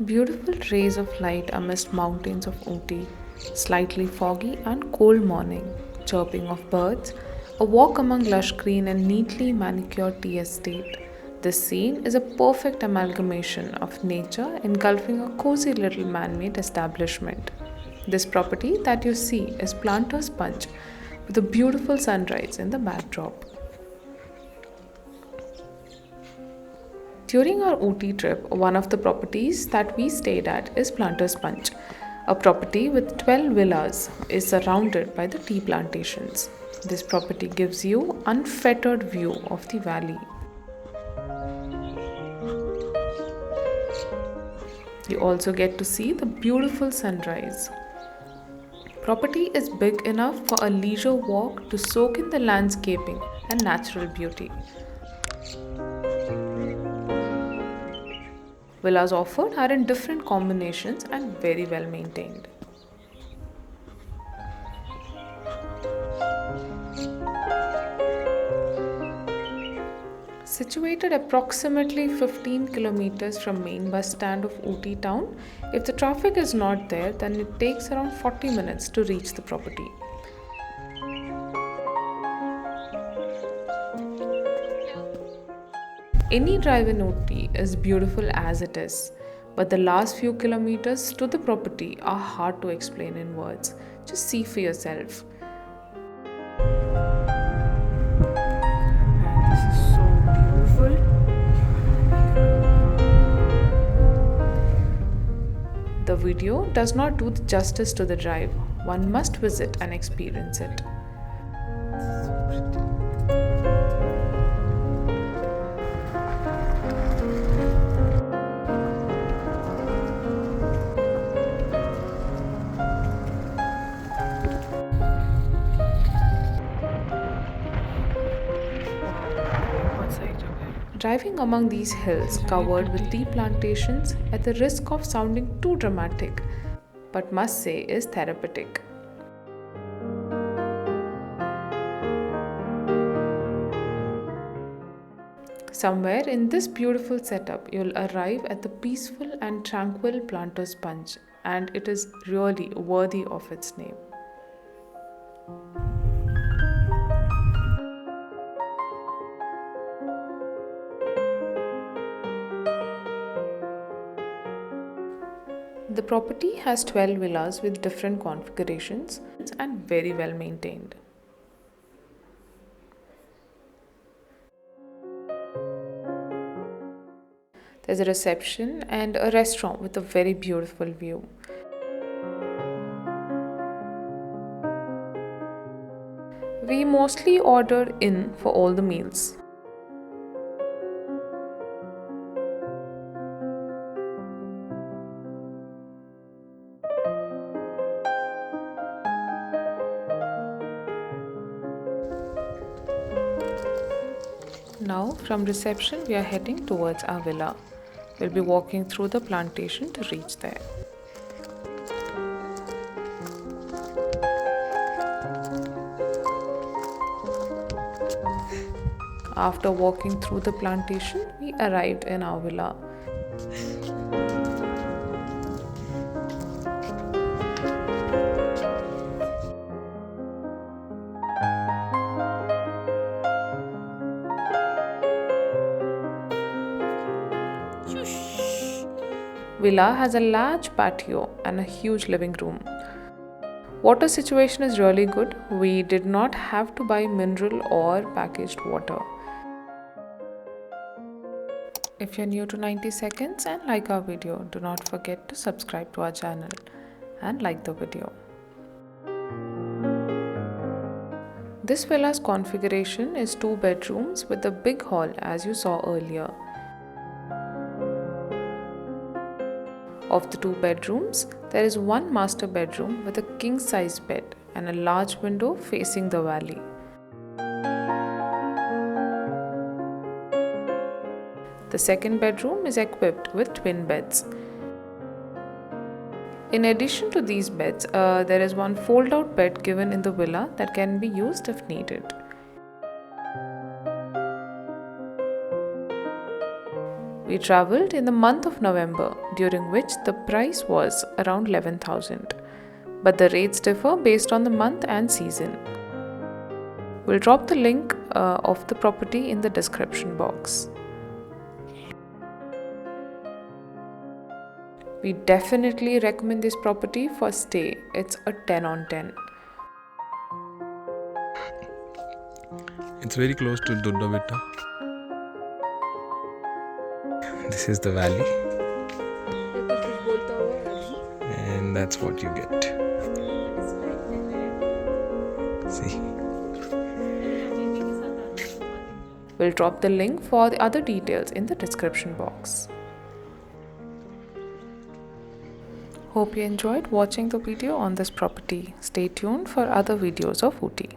Beautiful rays of light amidst mountains of Ooty, slightly foggy and cold morning, chirping of birds, a walk among lush green and neatly manicured tea estate. This scene is a perfect amalgamation of nature engulfing a cozy little man-made establishment. This property that you see is Planter's Punch with a beautiful sunrise in the backdrop. During our Ooty trip, one of the properties that we stayed at is Planter's Punch. A property with 12 villas is surrounded by the tea plantations. This property gives you unfettered view of the valley. You also get to see the beautiful sunrise. Property is big enough for a leisure walk to soak in the landscaping and natural beauty. Villas offered are in different combinations and very well maintained. Situated approximately 15 kilometers from main bus stand of Ooty town, if the traffic is not there, then it takes around 40 minutes to reach the property. Any drive in Ooty is beautiful as it is, but the last few kilometers to the property are hard to explain in words. Just see for yourself. And this is so beautiful. The video does not do justice to the drive. One must visit and experience it. Driving among these hills covered with tea plantations at the risk of sounding too dramatic, but must say is therapeutic. Somewhere in this beautiful setup, you'll arrive at the peaceful and tranquil Planter's Punch, and it is really worthy of its name. The property has 12 villas with different configurations and very well maintained. There's a reception and a restaurant with a very beautiful view. We mostly ordered in for all the meals. Now, from reception, we are heading towards our villa. We'll be walking through the plantation to reach there. After walking through the plantation, we arrived in our villa. Villa has a large patio and a huge living room. Water situation is really good. We did not have to buy mineral or packaged water. If you're new to 90 seconds and like our video, do not forget to subscribe to our channel and like the video. This villa's configuration is 2 bedrooms with a big hall as you saw earlier. Of the 2 bedrooms, there is one master bedroom with a king-size bed and a large window facing the valley. The second bedroom is equipped with twin beds. In addition to these beds, there is one fold-out bed given in the villa that can be used if needed. We travelled in the month of November, during which the price was around 11,000, but the rates differ based on the month and season. We'll drop the link of the property in the description box. We definitely recommend this property for stay. It's a 10 on 10. It's very close to Duddavetta. This is the valley, and that's what you get. See. We'll drop the link for the other details in the description box. Hope you enjoyed watching the video on this property. Stay tuned for other videos of Ooty.